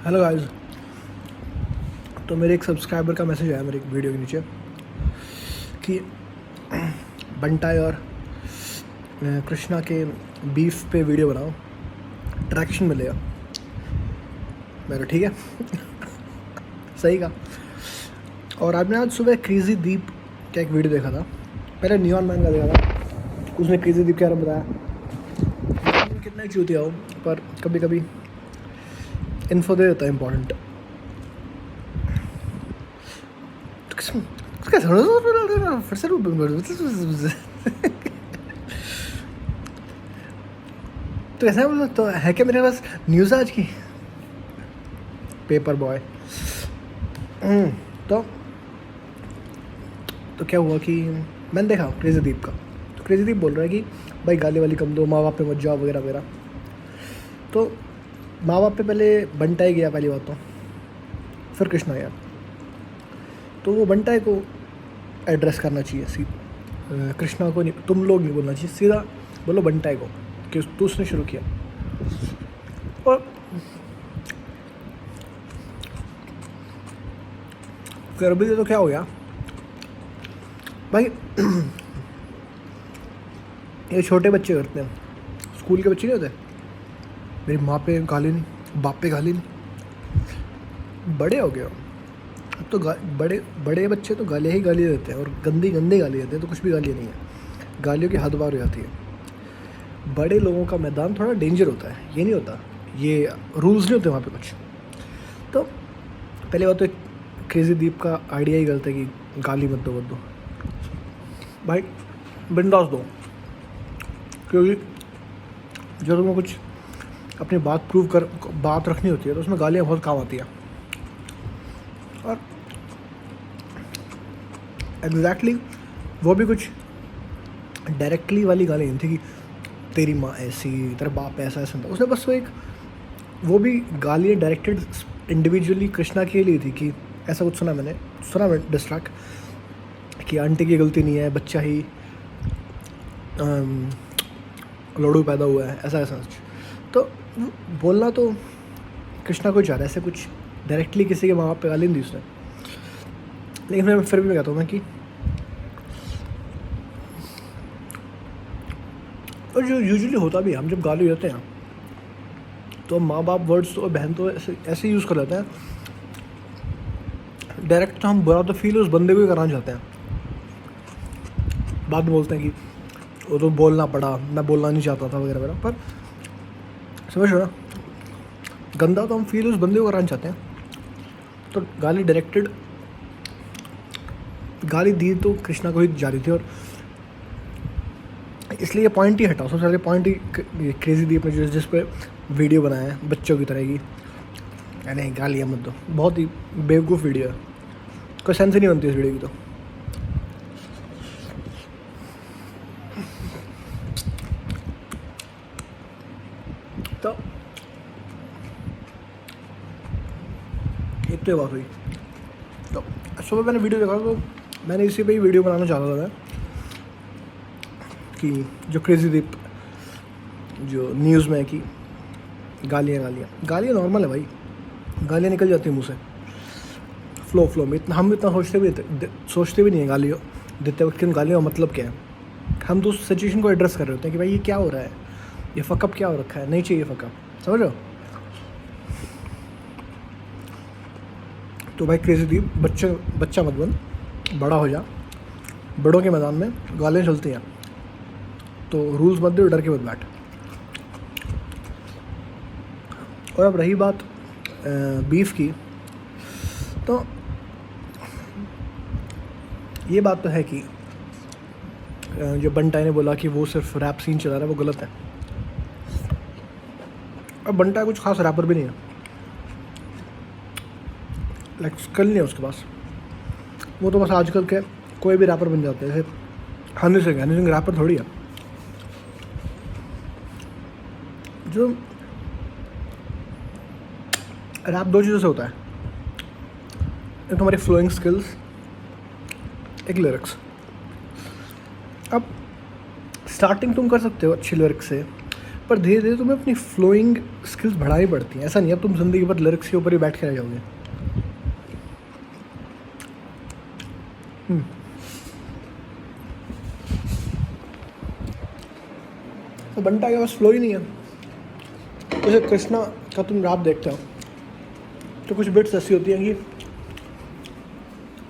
Hello guys. तो मेरे एक सब्सक्राइबर का मैसेज आया मेरे एक वीडियो के नीचे कि बंटाई और कृष्णा के बीफ पे वीडियो बनाओ, ट्रैक्शन मिलेगा। मेरा ठीक है सही कहा। और आपने आज सुबह क्रेजी दीप का एक वीडियो देखा था, पहले नियॉन मैन का देखा था। उसने क्रेजी दीप के बारे में बताया कितना चूतिया हो, पर कभी कभी इन्फो दे देता है इम्पोर्टेंट। फिर से तो ऐसा बोला तो है क्या मेरे पास न्यूज़ आज की पेपर बॉय। तो तो क्या हुआ कि मैंने देखा क्रेजी दीप का। तो क्रेजी दीप बोल रहा है कि भाई गाली वाली कम दो, माँ बाप पे मत जाओ वगैरह वगैरह। तो माँ बाप पे पहले बंटाई गया पहली बात, तो फिर कृष्णा गया। तो वो बंटाई को एड्रेस करना चाहिए, कृष्णा को नहीं, तुम लोग नहीं बोलना चाहिए, सीधा बोलो बंटाई को कि तू उसने शुरू किया। और फिर अभी तो क्या हो गया भाई ये छोटे बच्चे करते हैं, स्कूल के बच्चे नहीं होते, मेरी माँ पे गाली नहीं, बाप पे गाली नहीं। बड़े हो गए हो अब तो बड़े बड़े बच्चे तो गालियाँ ही गाली देते हैं, और गंदी गंदी गाली देते हैं, तो कुछ भी गाली नहीं है। गालियों की हद पार हो जाती है। बड़े लोगों का मैदान थोड़ा डेंजर होता है, ये नहीं होता, ये रूल्स नहीं होते वहाँ पे कुछ। तो पहले बात तो क्रेजी दीप का आइडिया ही गलत है कि गाली मत दो भाई, बिंदास दो। क्योंकि जब तुम्हें कुछ अपनी बात रखनी होती है तो उसमें गालियाँ बहुत काम आती है। और एग्जैक्टली वो भी कुछ डायरेक्टली वाली गाली नहीं थी कि तेरी माँ ऐसी, तेरा बाप ऐसा ऐसा था। उसने बस वो भी गालियाँ डायरेक्टेड इंडिविजुअली कृष्णा के लिए थी कि ऐसा कुछ सुना मैंने डिस्ट्रैक्ट कि आंटी की गलती नहीं है, बच्चा ही लड़ू पैदा हुआ है, ऐसा ऐसा कुछ। तो बोलना तो कृष्णा को चाह रहा है, ऐसे कुछ डायरेक्टली किसी के माँ बाप पे गाली नहीं दी उसने। लेकिन मैं फिर भी कहता हूँ मैं कि और जो यूजुअली होता भी है, हम जब गाली देते हैं तो माँ बाप वर्ड्स तो बहन तो ऐसे यूज़ कर लेते हैं डायरेक्ट, तो हम बुरा तो फील उस बंदे को ही कराना चाहते हैं। बाद में बोलते हैं कि वो तो बोलना पड़ा, मैं बोलना नहीं चाहता था वगैरह वगैरह। पर समझ रहे हो ना, गंदा तो हम फील उस बंदे को कराना चाहते हैं। तो गाली दी तो कृष्णा को ही जा रही थी, और इसलिए पॉइंट ही हटाओ। सबसे पहले पॉइंट ही क्रेजी दीप ने जिस पे वीडियो बनाया है बच्चों की तरह की, यानी गालियाँ मत दो, बहुत ही बेवकूफ़ वीडियो है, कोई सेंस ही नहीं बनती इस वीडियो की। तो एक तो ये बात हुई। तो सुबह मैंने वीडियो देखा तो मैंने इसी पे ही वीडियो बनाना चाहता था मैं कि जो क्रेजी दीप जो न्यूज़ में है कि गालियाँ नॉर्मल है भाई, गालियाँ निकल जाती हैं मुँह से फ्लो में। हम इतना सोचते भी नहीं हैं गालियों देते वक्त कि गालियों का मतलब क्या है। हम तो उस सिचुएशन को एड्रेस कर रहे होते हैं कि भाई ये क्या हो रहा है, ये फकअप क्या हो रखा है, नहीं चाहिए फकअप, समझ रहे हो। तो भाई क्रेजी दीप बच्चा मत बन, बड़ा हो जा, बड़ों के मैदान में गालियाँ चलती हैं, तो रूल्स मत दे, डर के मत बैठ। और अब रही बात बीफ की, तो ये बात तो है कि जो बंटाई ने बोला कि वो सिर्फ रैप सीन चला रहा है, वो गलत है। अब बंटाई कुछ खास रैपर भी नहीं है, लाइक स्किल नहीं है उसके पास। वो तो बस आजकल के कोई भी रैपर बन जाते हैं, जैसे हनी सिंह रैपर थोड़ी है। जो रैप दो चीज़ों से होता है, एक तुम्हारी फ्लोइंग स्किल्स, एक लिरिक्स। अब स्टार्टिंग तुम कर सकते हो अच्छी लिरिक्स से, पर धीरे धीरे तुम्हें अपनी फ्लोइंग स्किल्स बढ़ानी पड़ती हैं। ऐसा नहीं है तुम ज़िंदगी भर लिरिक्स के ऊपर ही बैठ के रह जाओगे। तो बंटा के पास फ्लो ही नहीं है। जैसे कृष्णा का तुम रैप देखते हो तो कुछ बिट्स ऐसी होती हैं कि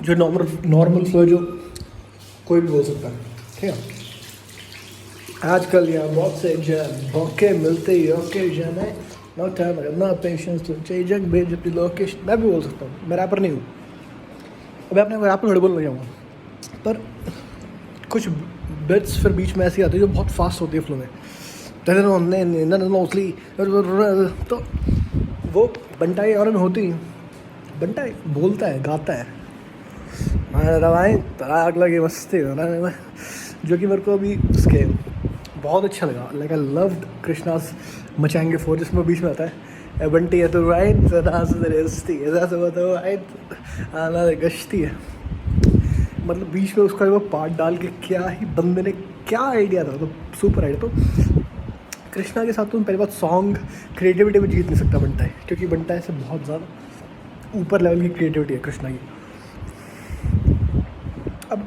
जो नॉर्मल फ्लो जो कोई भी बोल सकता है, ठीक है। आजकल यहाँ बहुत से मौके मिलते ही ओकेजन है, नो टाइम ना पेशेंस तो चाहिए जग भेज अपनी लोकेशन। मैं भी बोल सकता हूँ, मैं रैपर नहीं हूँ, अभी अपने रैपर थोड़े बोल जाऊँगा, पर कुछ बिट्स फिर बीच में ऐसी आती है जो बहुत फास्ट होती है फ्लो में, तो वो बंटा के में होती नहीं। बंटा बोलता है, गाता है, रवाएँ तलाक लगे मस्ती, जो कि मेरे को अभी उसके बहुत अच्छा लगा। लाइक आई लव्ड कृष्णास मचाएंगे फोर, जिसमें बीच में आता है बंटी है तो राइट रेस्टी ऐसा सब होता है राइट आना गश्ती है। मतलब बीच में उसका वो पार्ट डाल के क्या ही बंदे ने क्या आइडिया था, तो सुपर आइडिया। तो कृष्णा के साथ तुम पहली बात सॉन्ग क्रिएटिविटी में जीत नहीं सकता बंटा है, क्योंकि बंटा है से बहुत ज़्यादा ऊपर लेवल की क्रिएटिविटी है कृष्णा की। अब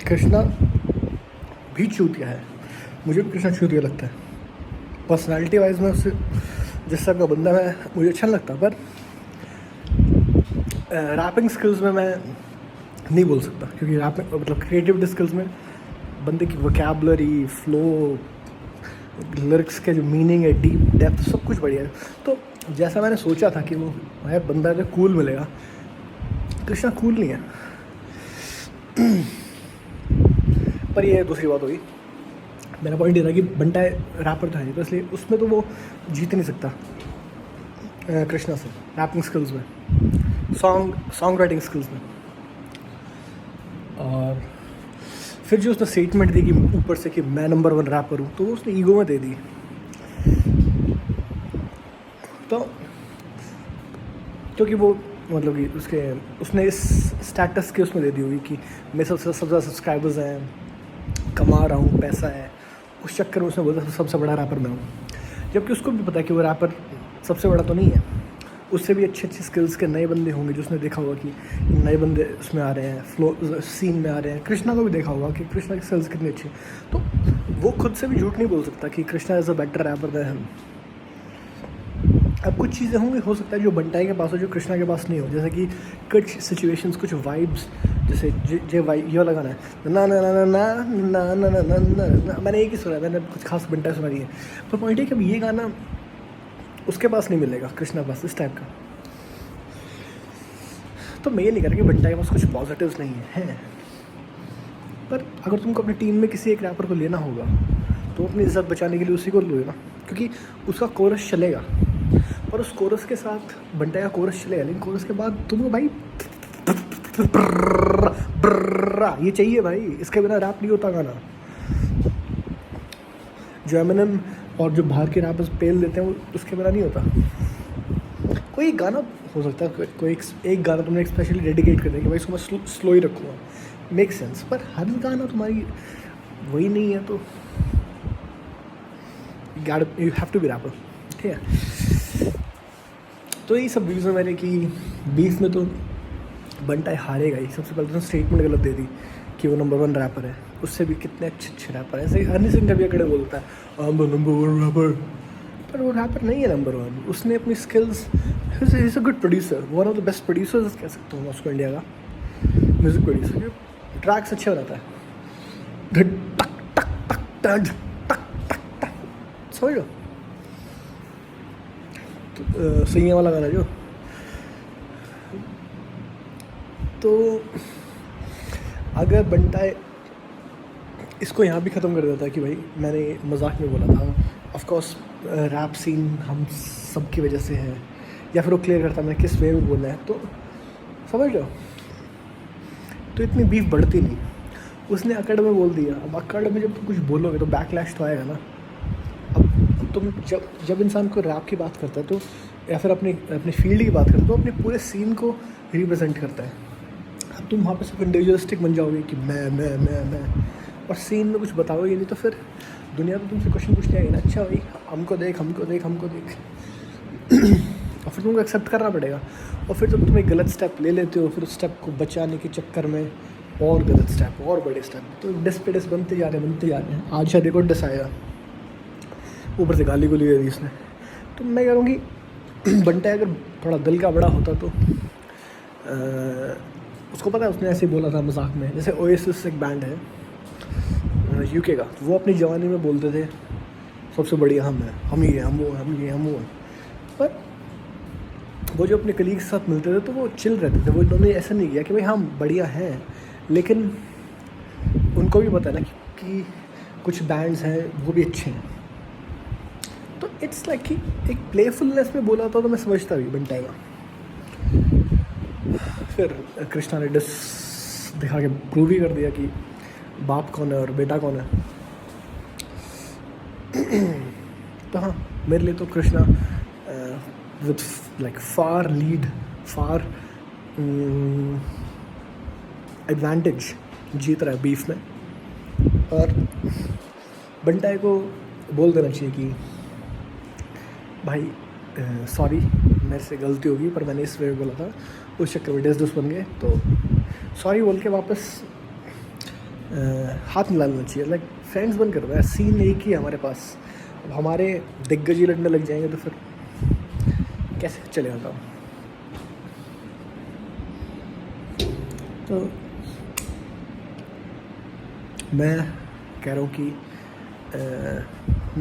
कृष्णा भी चूतिया है, मुझे भी कृष्णा चूतिया लगता है। पर्सनालिटी वाइज में उससे जिस टाइप का बंदा है मुझे अच्छा लगता, पर रैपिंग स्किल्स में मैं नहीं बोल सकता, क्योंकि रैपिंग मतलब क्रिएटिविटी स्किल्स में बंदे की वोकैबुलरी, फ्लो, लिरिक्स के जो मीनिंग है, डीप डेप्थ, सब कुछ बढ़िया है। तो जैसा मैंने सोचा था कि वो भाई बंदा जो कूल मिलेगा, कृष्णा कूल नहीं है। पर ये दूसरी बात होगी। मेरा पॉइंट ये था कि बंटा रैपर तो है, तो इसलिए उसमें तो वो जीत नहीं सकता कृष्णा से रैपिंग स्किल्स में, सॉन्ग राइटिंग स्किल्स में। और फिर जो उसने स्टेटमेंट दी कि ऊपर से कि मैं नंबर 1 रैपर हूँ, तो वो उसने ईगो में दे दी। तो क्योंकि वो मतलब कि उसने इस स्टेटस के उसमें दे दी होगी कि मेरे सबसे ज़्यादा सब्सक्राइबर्स हैं, कमा रहा हूँ, पैसा है, उस चक्कर में उसने बोला सबसे बड़ा रैपर मैं हूँ। जबकि उसको भी पता है कि वो रैपर सबसे बड़ा तो नहीं है, उससे भी अच्छे स्किल्स के नए बंदे होंगे जो उसने देखा होगा कि नए बंदे उसमें आ रहे हैं, फ्लो सीन में आ रहे हैं। कृष्णा को भी देखा होगा कि कृष्णा की स्किल्स कितनी अच्छी, तो वो खुद से भी झूठ नहीं बोल सकता कि Krishna is a better rapper than him. अब कुछ चीज़ें होंगी, हो सकता है जो बंटाई के पास हो जो कृष्णा के पास नहीं हो, जैसे कि कुछ सिचुएशंस, कुछ वाइब्स, जैसे जे वाइब ये लगाना है ना ना ना ना ना ना ना ना ना ना ना, मैंने एक ही सुना है, मैंने कुछ खास बंटाई सुना नहीं है। पर पॉइंट है कि अब ये गाना उसके पास नहीं मिलेगा, कृष्णा के पास इस टाइप का। तो मैं ये नहीं कह रहा कि बंटा के पास कुछ पॉजिटिव्स नहीं है, पर अगर तुमको अपनी टीम में किसी एक रैपर को लेना होगा तो अपनी इज्जत बचाने के लिए उसी को लो ना, क्योंकि उसका कोरस चलेगा, पर उस कोरस के साथ बंटा का कोरस चलेगा, लेकिन कोरस के बाद तुमको भाई ये चाहिए भाई, इसके बिना रैप नहीं होता गाना। जो एमिनेम और जो बाहर के रैपर्स पेल देते हैं वो उसके बिना नहीं होता। कोई गाना हो सकता है, कोई एक गाना तुमने स्पेशली डेडिकेट कर दिया कि भाई इसको मैं स्लो ही रखूँगा, मेक सेंस, पर हर गाना तुम्हारी वही नहीं है, तो you have to be rapper, ठीक है। तो यही सब व्यूज़ है मैंने कि 20 में तो बंटा हारेगा ही। सबसे पहले तो स्टेटमेंट गलत दे दी कि वो नंबर 1 रैपर है, उससे भी कितने अच्छे रैपर है। ऐसे हनी सिंह कभी अकड़े बोलता है I am the number 1 rapper, पर वो रैपर नहीं है नंबर 1। उसने अपनी skills, he is a good producer, one of the best producers कह सकता हूँ उसको, इंडिया का म्यूज़िक प्रोड्यूसर, ट्रैक्स अच्छे बनाता है, टक टक टक टक टक टक, समझ लो सही वाला गाना जो। तो अगर बंटा इसको यहाँ भी ख़त्म कर देता है कि भाई मैंने मजाक में बोला था, ऑफ कोर्स रैप सीन हम सब की वजह से है, या फिर वो क्लियर करता मैंने किस वे में बोला है, तो समझ लो, तो इतनी बीफ बढ़ती नहीं। उसने अकड़ में बोल दिया, अब अकड़ में जब तुम कुछ बोलोगे तो बैकलैश तो आएगा ना। अब तुम जब इंसान को रैप की बात करता है तो, या फिर अपनी फील्ड की बात करता है, तो अपने पूरे सीन को रिप्रेजेंट करता है। अब तुम वहाँ पे सिर्फ इंडिविजुअलिस्टिक बन जाओगे कि मैं और सीन में कुछ बताओगे नहीं, तो फिर दुनिया तो तुमसे क्वेश्चन पूछने आएगी ना, अच्छा भाई हमको देख हमको देख हमको देख और फिर तुमको एक्सेप्ट करना पड़ेगा। और फिर जब तुम एक गलत स्टेप ले लेते हो, फिर उस स्टेप को बचाने के चक्कर में और गलत स्टेप और बड़े स्टेप, तो डिस पे डिस बनते जा रहे हैं। आज शायद एक और डिस आएगा, ऊपर से गाली गुली दे दी इसने। तो मैं कह रहा हूँ कि बंटा अगर थोड़ा दिल का बड़ा होता तो उसको पता है, उसने ऐसे ही बोला था मजाक में, जैसे ओएसिस एक बैंड है यूके का, वो अपनी जवानी में बोलते थे सबसे बढ़िया हम हैं, हम ही हैं, हम वो हैं, हम ये हम वो हैं। पर वो जो अपने कलीग के साथ मिलते थे तो वो चिल रहते थे, वो उन्होंने ऐसा नहीं किया कि भाई हम बढ़िया हैं, लेकिन उनको भी पता है ना कि कुछ बैंड्स हैं वो भी अच्छे हैं। तो इट्स लाइक कि एक प्लेफुलनेस में बोला था तो मैं समझता भी बंटा का। फिर कृष्णा ने डिस दिखा के प्रूव ही कर दिया कि बाप कौन है और बेटा कौन है। तो हाँ, मेरे लिए तो Krishna with like far advantage जीत रहा है बीफ में। और बंटाई को बोल देना चाहिए कि भाई सॉरी मेरे से गलती होगी, पर मैंने इस वे बोला था, उस चक्कर में डिस बन गए, तो सॉरी बोल के वापस हाथ मिला लेना चाहिए। लाइक फ्रेंड्स बन कर रहा है, सीन एक ही है हमारे पास। अब हमारे दिग्गज ही लड़ने लग जाएंगे तो फिर कैसे चलेगा काम। तो मैं कह रहा हूँ कि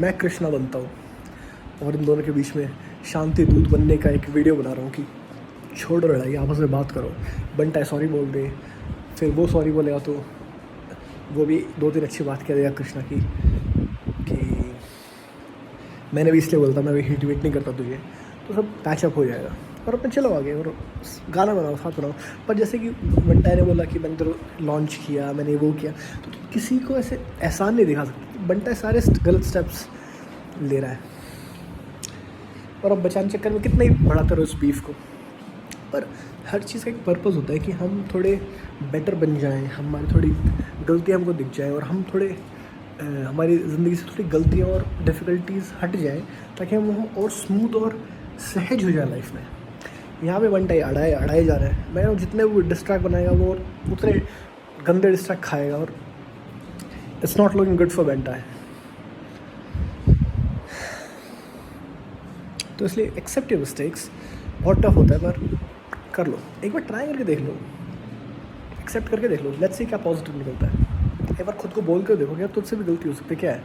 मैं कृष्णा बनता हूँ और इन दोनों के बीच में शांति दूत बनने का एक वीडियो बना रहा हूँ कि छोड़ो लड़ाई, आपस में बात करो। बंटा सॉरी बोल दे, फिर वो सॉरी बोलेगा तो वो भी 2-3 अच्छी बात कह देगा कृष्णा की कि मैंने भी इसलिए बोलता, मैं भी हिट वेट नहीं करता तुझे, तो सब पैचअप हो जाएगा और अपने चलो आगे और गाना बनाओ, साथ बनाओ। पर जैसे कि बंटा ने बोला कि मैंने तो लॉन्च किया, मैंने वो किया, तो किसी को ऐसे एहसान नहीं दिखा सकते। बंटा सारे गलत स्टेप्स ले रहा है और अब बचाने चक्कर में कितना ही बढ़ाता रहो उस बीफ को। पर हर चीज़ का एक पर्पस होता है कि हम थोड़े बेटर बन जाएं, हमारी थोड़ी गलतियां हमको दिख जाएं और हम थोड़े हमारी ज़िंदगी से थोड़ी गलतियां और डिफ़िकल्टीज़ हट जाएं, ताकि हम और स्मूथ और सहज हो जाए लाइफ में। यहाँ पे बंटा अड़ाए जा रहे हैं। मैं जितने वो डिस्ट्रैक्ट बनाएगा वो उतने गंदे डिस्ट्रैक्ट खाएगा और it's not looking good for बंटा है। तो इसलिए एक्सेप्ट योर मिस्टेक्स। बहुत टफ होता है पर कर लो, एक बार ट्राई करके देख लो, एक्सेप्ट करके देख लो, लेट्स सी क्या पॉजिटिव निकलता है। एक बार खुद को बोल कर देखो यार तुझसे भी गलती हो सकती है, क्या है।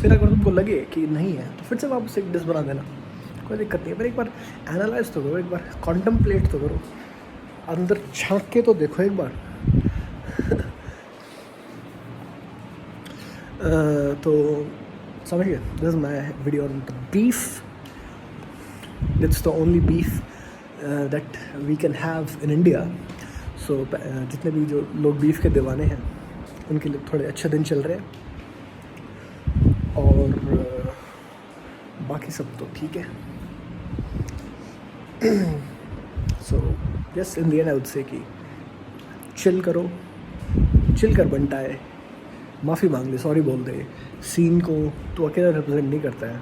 फिर अगर तुमको लगे कि नहीं है तो फिर से वापस एक डिस बना देना, कोई दिक्कत नहीं है। पर एक बार एनालाइज तो करो, एक बार कॉन्टम्पलेट तो करो, अंदर झांक के तो देखो एक बार। तो समझिए, this is my video on the beef. It's the only beef that we can have in India. So जितने भी जो लोग बीफ के दीवाने हैं उनके लिए थोड़े अच्छे दिन चल रहे हैं और बाकी सब तो ठीक है। So yes, in the end I would say कि चिल करो, चिल कर बंटा है, माफ़ी मांग ले, सॉरी बोल दे। सीन को तो अकेला रिप्रेजेंट नहीं करता है,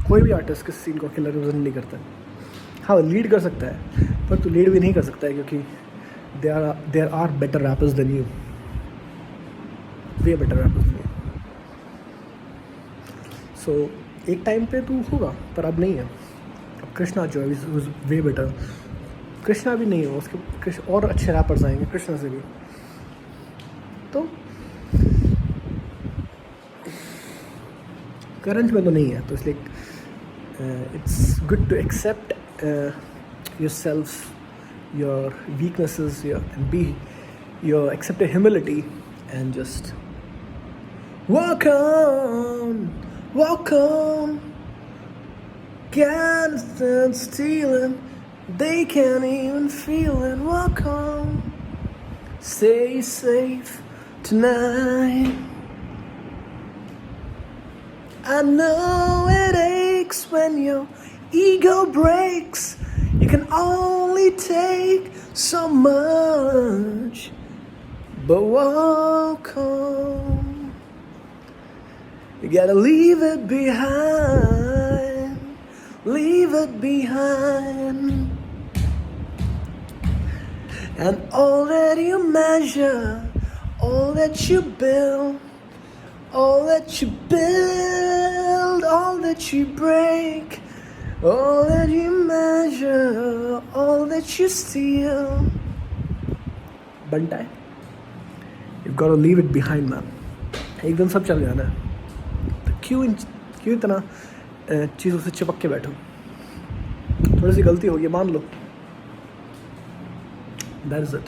कोई भी आर्टिस्ट किस सीन को अकेला रिप्रेजेंट नहीं करता है। हाँ लीड कर सकता है पर तू लीड भी नहीं कर सकता है, क्योंकि there are better rappers than you, way better rappers than you. So एक टाइम पे तू होगा पर अब नहीं है। अब कृष्णा जो है वे बेटर, कृष्णा भी नहीं हो, उसके और अच्छे रैपर्स आएंगे कृष्णा से भी। तो करंट में तो नहीं है, तो इसलिए it's good to accept yourself, your weaknesses, accept your humility and just walk on, can't stand stealing, they can't even feel it, walk on, stay safe tonight. I know it aches when your ego breaks. You can only take so much, but walk on. You gotta leave it behind. Leave it behind. And all that you measure, all that you build, all that you build, all that you break, all that you measure, all that you steal. बनता है. You've got to leave it behind, man. एक दिन सब चल जाना है. तो क्यों इतना चीज़ों से चिपक के बैठो? थोड़ी सी गलती होगी, मान लो. That is it.